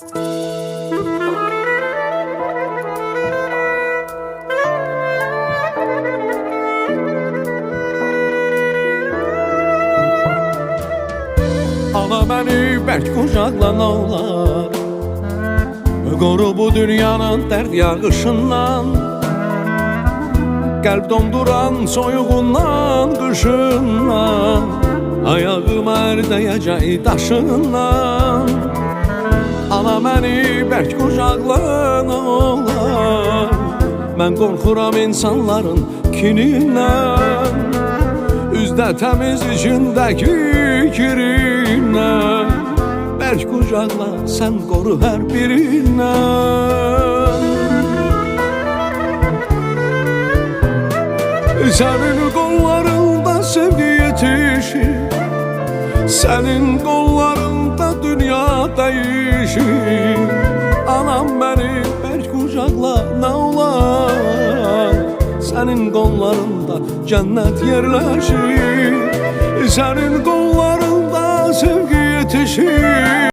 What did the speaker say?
Ana beni bərk qucaqla nə olar, qoru bu dünyanın dərd yağışından, qəlb donduran soyuğundan, qışından, ayağım ərdəyəcək daşından. Ana məni bərk qucaqla nə olar, mən qorxuram insanların kinindən, üzdə təmiz içindəki kirindən. Bərk qucaqla sən qoru hər birindən. Sənin qollarında sevgi yetişir, sənin qollarında dünya dəyişir. Anam məni bərk qucaqla nə olar, sənin qollarında cənnət yerləşir. Sənin qollarında sevgi yetişir,